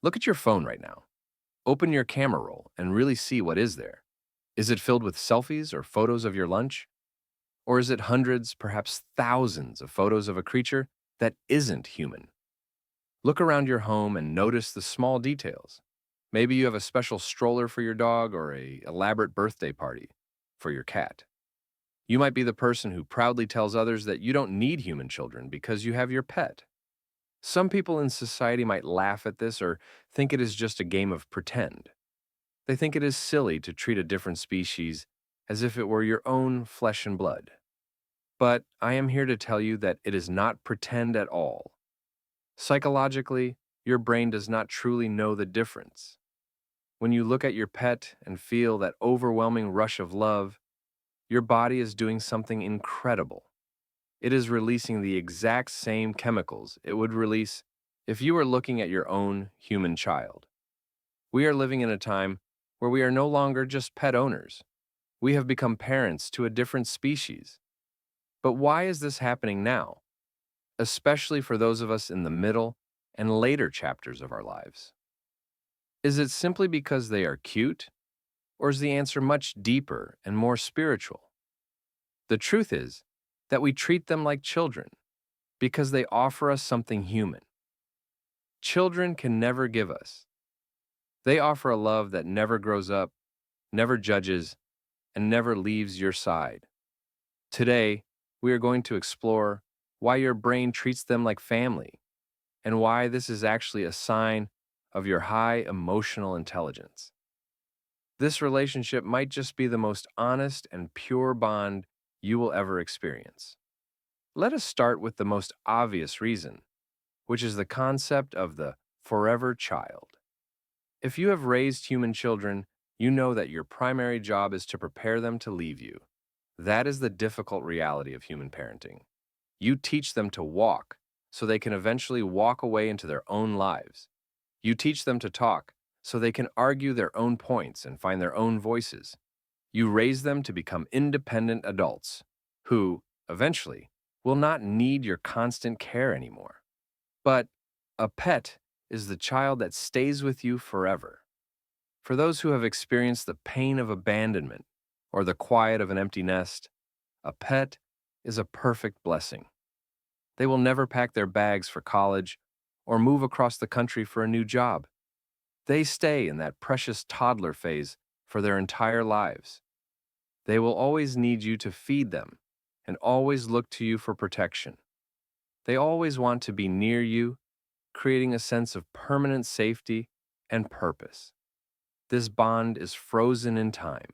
Look at your phone right now. Open your camera roll and really see what is there. Is it filled with selfies or photos of your lunch? Or is it hundreds, perhaps thousands of photos of a creature that isn't human? Look around your home and notice the small details. Maybe you have a special stroller for your dog or a elaborate birthday party for your cat. You might be the person who proudly tells others that you don't need human children because you have your pet. Some people in society might laugh at this or think it is just a game of pretend. They think it is silly to treat a different species as if it were your own flesh and blood. But I am here to tell you that it is not pretend at all. Psychologically, your brain does not truly know the difference. When you look at your pet and feel that overwhelming rush of love, your body is doing something incredible. It is releasing the exact same chemicals it would release if you were looking at your own human child. We are living in a time where we are no longer just pet owners. We have become parents to a different species. But why is this happening now, especially for those of us in the middle and later chapters of our lives? Is it simply because they are cute, or is the answer much deeper and more spiritual? The truth is that we treat them like children because they offer us something human. Children can never give us. They offer a love that never grows up, never judges, and never leaves your side. Today, we are going to explore why your brain treats them like family and why this is actually a sign of your high emotional intelligence. This relationship might just be the most honest and pure bond you will ever experience. Let us start with the most obvious reason, which is the concept of the forever child. If you have raised human children, you know that your primary job is to prepare them to leave you. That is the difficult reality of human parenting. You teach them to walk so they can eventually walk away into their own lives. You teach them to talk so they can argue their own points and find their own voices. You raise them to become independent adults who, eventually, will not need your constant care anymore. But a pet is the child that stays with you forever. For those who have experienced the pain of abandonment or the quiet of an empty nest, a pet is a perfect blessing. They will never pack their bags for college or move across the country for a new job. They stay in that precious toddler phase for their entire lives. They will always need you to feed them and always look to you for protection. They always want to be near you, creating a sense of permanent safety and purpose. This bond is frozen in time,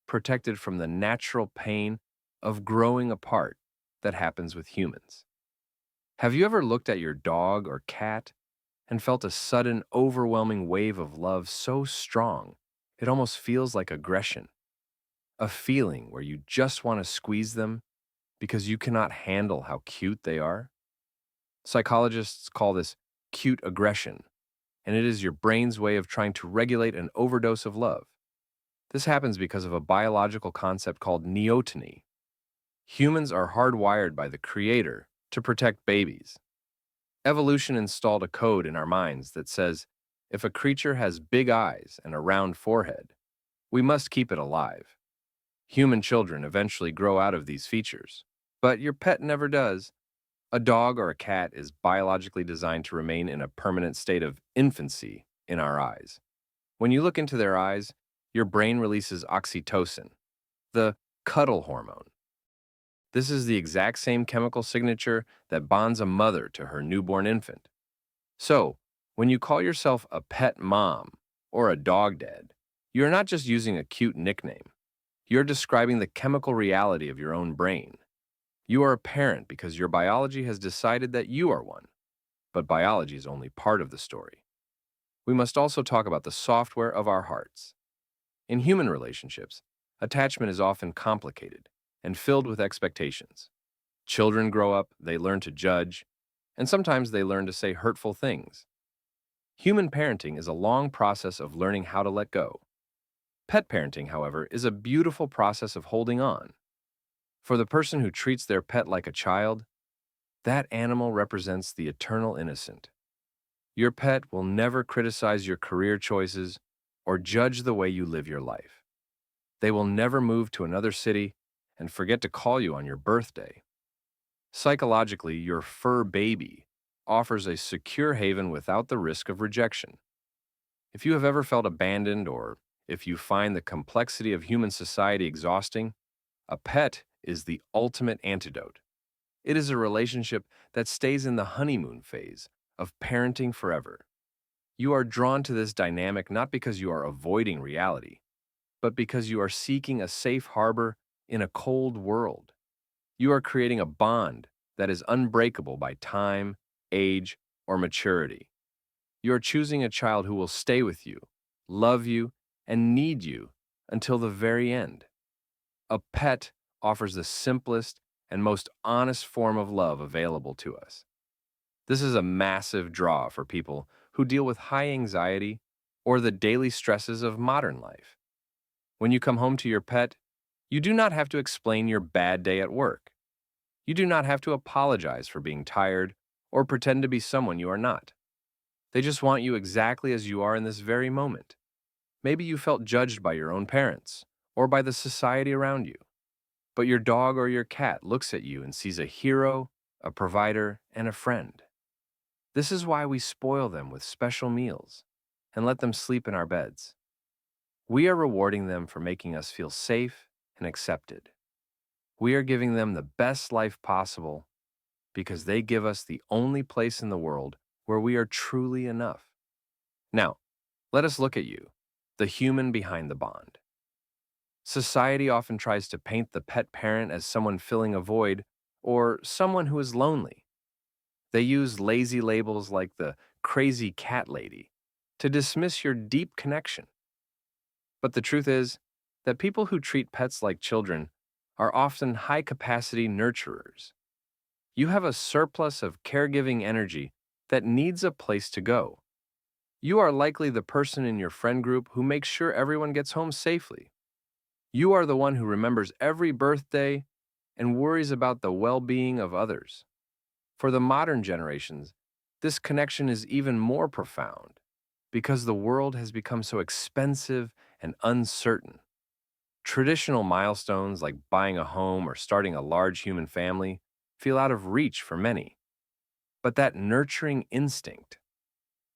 protected from the natural pain of growing apart that happens with humans. Have you ever looked at your dog or cat and felt a sudden, overwhelming wave of love so strong it almost feels like aggression? A feeling where you just want to squeeze them because you cannot handle how cute they are? Psychologists call this cute aggression, and it is your brain's way of trying to regulate an overdose of love. This happens because of a biological concept called neoteny. Humans are hardwired by the Creator to protect babies. Evolution installed a code in our minds that says if a creature has big eyes and a round forehead, we must keep it alive. Human children eventually grow out of these features, but your pet never does. A dog or a cat is biologically designed to remain in a permanent state of infancy in our eyes. When you look into their eyes, your brain releases oxytocin, the cuddle hormone. This is the exact same chemical signature that bonds a mother to her newborn infant. So, when you call yourself a pet mom or a dog dad, you're not just using a cute nickname. You're describing the chemical reality of your own brain. You are a parent because your biology has decided that you are one, but biology is only part of the story. We must also talk about the software of our hearts. In human relationships, attachment is often complicated and filled with expectations. Children grow up, they learn to judge, and sometimes they learn to say hurtful things. Human parenting is a long process of learning how to let go. Pet parenting, however, is a beautiful process of holding on. For the person who treats their pet like a child, that animal represents the eternal innocent. Your pet will never criticize your career choices or judge the way you live your life. They will never move to another city and forget to call you on your birthday. Psychologically, your fur baby offers a secure haven without the risk of rejection. If you have ever felt abandoned or if you find the complexity of human society exhausting, a pet is the ultimate antidote. It is a relationship that stays in the honeymoon phase of parenting forever. You are drawn to this dynamic not because you are avoiding reality, but because you are seeking a safe harbor in a cold world. You are creating a bond that is unbreakable by time, age, or maturity. You are choosing a child who will stay with you, love you, and need you until the very end. A pet offers the simplest and most honest form of love available to us. This is a massive draw for people who deal with high anxiety or the daily stresses of modern life. When you come home to your pet, you do not have to explain your bad day at work. You do not have to apologize for being tired or pretend to be someone you are not. They just want you exactly as you are in this very moment. Maybe you felt judged by your own parents or by the society around you, but your dog or your cat looks at you and sees a hero, a provider, and a friend. This is why we spoil them with special meals and let them sleep in our beds. We are rewarding them for making us feel safe and accepted. We are giving them the best life possible because they give us the only place in the world where we are truly enough. Now, let us look at you, the human behind the bond. Society often tries to paint the pet parent as someone filling a void or someone who is lonely. They use lazy labels like the crazy cat lady to dismiss your deep connection. But the truth is that people who treat pets like children are often high capacity nurturers. You have a surplus of caregiving energy that needs a place to go. You are likely the person in your friend group who makes sure everyone gets home safely. You are the one who remembers every birthday and worries about the well being of others. For the modern generations, this connection is even more profound because the world has become so expensive and uncertain. Traditional milestones like buying a home or starting a large human family feel out of reach for many. But that nurturing instinct,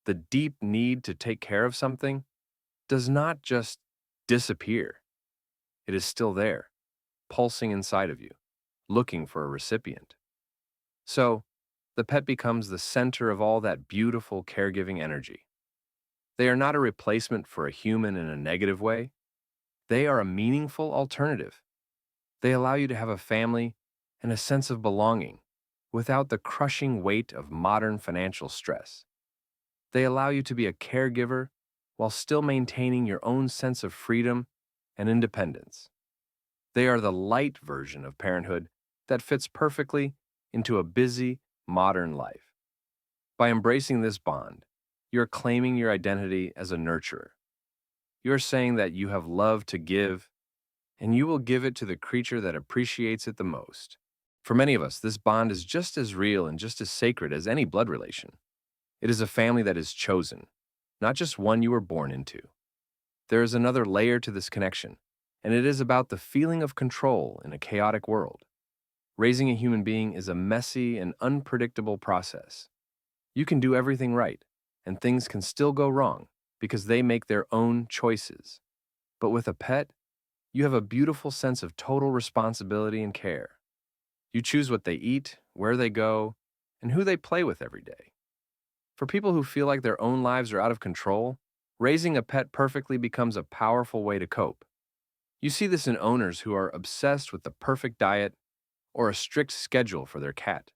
the deep need to take care of something, does not just disappear. It is still there, pulsing inside of you, looking for a recipient. So, the pet becomes the center of all that beautiful caregiving energy. They are not a replacement for a human in a negative way. They are a meaningful alternative. They allow you to have a family and a sense of belonging without the crushing weight of modern financial stress. They allow you to be a caregiver while still maintaining your own sense of freedom and independence. They are the light version of parenthood that fits perfectly into a busy, modern life. By embracing this bond, you're claiming your identity as a nurturer. You're saying that you have love to give, and you will give it to the creature that appreciates it the most. For many of us, this bond is just as real and just as sacred as any blood relation. It is a family that is chosen, not just one you were born into. There is another layer to this connection, and it is about the feeling of control in a chaotic world. Raising a human being is a messy and unpredictable process. You can do everything right, and things can still go wrong because they make their own choices. But with a pet, you have a beautiful sense of total responsibility and care. You choose what they eat, where they go, and who they play with every day. For people who feel like their own lives are out of control, raising a pet perfectly becomes a powerful way to cope. You see this in owners who are obsessed with the perfect diet or a strict schedule for their cat.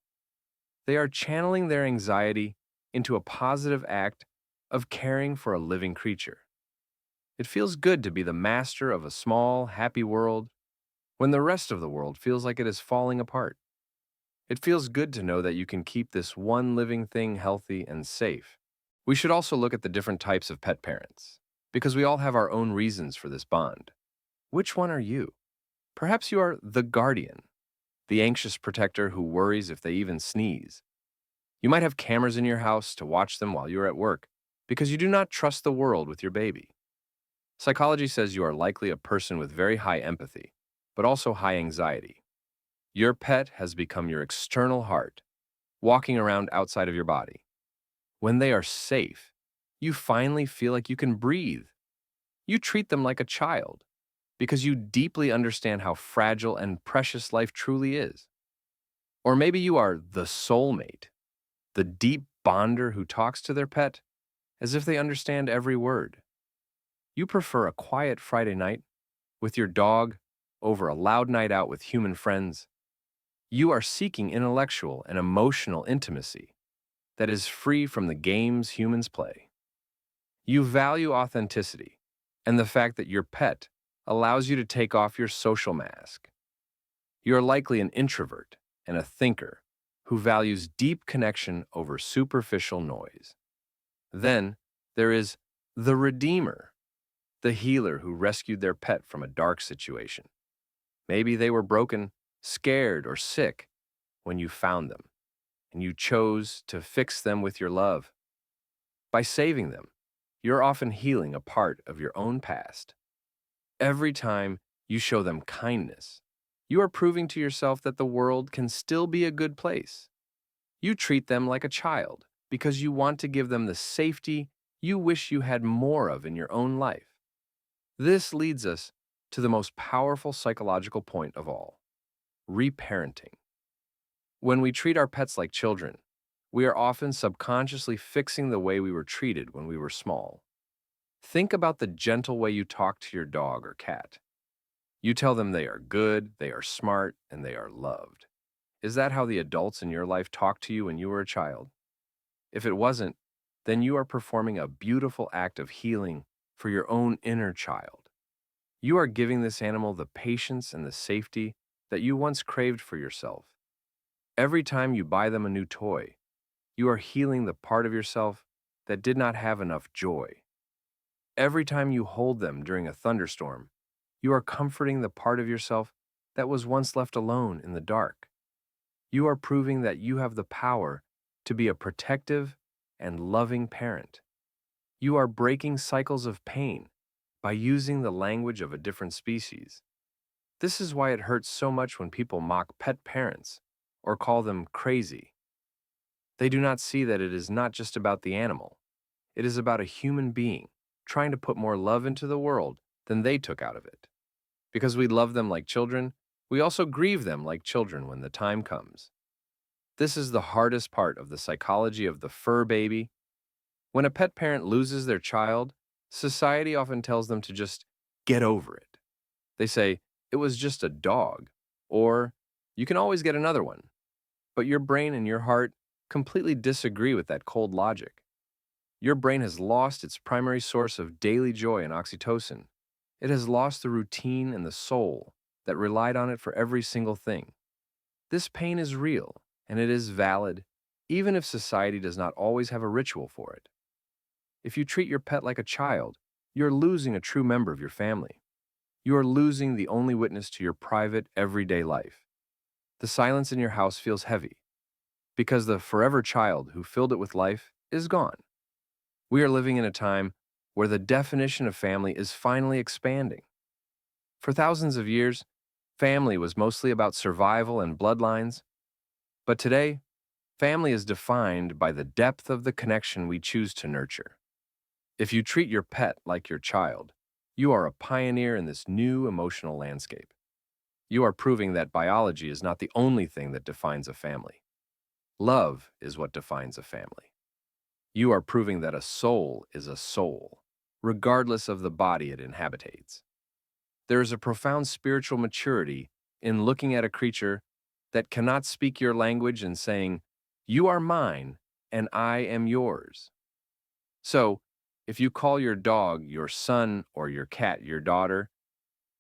They are channeling their anxiety into a positive act of caring for a living creature. It feels good to be the master of a small, happy world when the rest of the world feels like it is falling apart. It feels good to know that you can keep this one living thing healthy and safe. We should also look at the different types of pet parents, because we all have our own reasons for this bond. Which one are you? Perhaps you are the guardian, the anxious protector who worries if they even sneeze. You might have cameras in your house to watch them while you're at work because you do not trust the world with your baby. Psychology says you are likely a person with very high empathy, but also high anxiety. Your pet has become your external heart, walking around outside of your body. When they are safe, you finally feel like you can breathe. You treat them like a child because you deeply understand how fragile and precious life truly is. Or maybe you are the soulmate, the deep bonder who talks to their pet as if they understand every word. You prefer a quiet Friday night with your dog over a loud night out with human friends. You are seeking intellectual and emotional intimacy that is free from the games humans play. You value authenticity and the fact that your pet allows you to take off your social mask. You are likely an introvert and a thinker who values deep connection over superficial noise. Then there is the Redeemer, the healer who rescued their pet from a dark situation. Maybe they were broken, scared, or sick when you found them, and you chose to fix them with your love. By saving them, you're often healing a part of your own past. Every time you show them kindness, you are proving to yourself that the world can still be a good place. You treat them like a child because you want to give them the safety you wish you had more of in your own life. This leads us to the most powerful psychological point of all: reparenting. When we treat our pets like children, we are often subconsciously fixing the way we were treated when we were small. Think about the gentle way you talk to your dog or cat. You tell them they are good, they are smart, and they are loved. Is that how the adults in your life talked to you when you were a child? If it wasn't, then you are performing a beautiful act of healing for your own inner child. You are giving this animal the patience and the safety that you once craved for yourself. Every time you buy them a new toy, you are healing the part of yourself that did not have enough joy. Every time you hold them during a thunderstorm, you are comforting the part of yourself that was once left alone in the dark. You are proving that you have the power to be a protective and loving parent. You are breaking cycles of pain by using the language of a different species. This is why it hurts so much when people mock pet parents or call them crazy. They do not see that it is not just about the animal. It is about a human being trying to put more love into the world than they took out of it. Because we love them like children, we also grieve them like children when the time comes. This is the hardest part of the psychology of the fur baby. When a pet parent loses their child, society often tells them to just get over it. They say, it was just a dog, or you can always get another one. But your brain and your heart completely disagree with that cold logic. Your brain has lost its primary source of daily joy and oxytocin. It has lost the routine and the soul that relied on it for every single thing. This pain is real, and it is valid, even if society does not always have a ritual for it. If you treat your pet like a child, you're losing a true member of your family. You are losing the only witness to your private, everyday life. The silence in your house feels heavy, because the forever child who filled it with life is gone. We are living in a time where the definition of family is finally expanding. For thousands of years, family was mostly about survival and bloodlines, but today, family is defined by the depth of the connection we choose to nurture. If you treat your pet like your child, you are a pioneer in this new emotional landscape. You are proving that biology is not the only thing that defines a family. Love is what defines a family. You are proving that a soul is a soul, regardless of the body it inhabitates. There is a profound spiritual maturity in looking at a creature that cannot speak your language and saying, "You are mine, and I am yours." So, if you call your dog your son or your cat your daughter,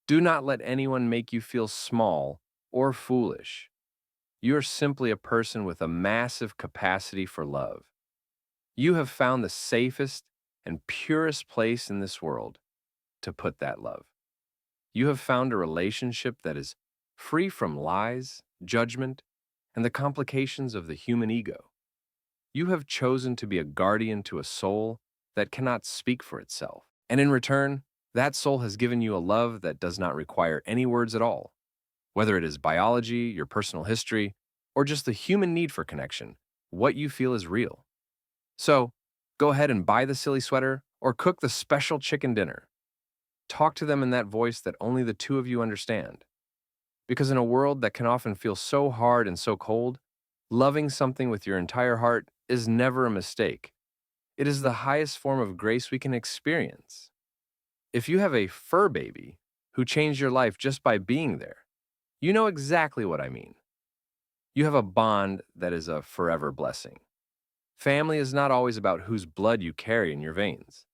do not let anyone make you feel small or foolish. You are simply a person with a massive capacity for love. You have found the safest and purest place in this world to put that love. You have found a relationship that is free from lies, judgment, and the complications of the human ego. You have chosen to be a guardian to a soul that cannot speak for itself. And in return, that soul has given you a love that does not require any words at all. Whether it is biology, your personal history, or just the human need for connection, what you feel is real. So, go ahead and buy the silly sweater or cook the special chicken dinner. Talk to them in that voice that only the two of you understand. Because in a world that can often feel so hard and so cold, loving something with your entire heart is never a mistake. It is the highest form of grace we can experience. If you have a fur baby who changed your life just by being there, you know exactly what I mean. You have a bond that is a forever blessing. Family is not always about whose blood you carry in your veins.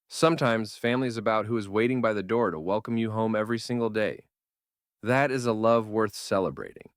Sometimes family is about who is waiting by the door to welcome you home every single day. That is a love worth celebrating.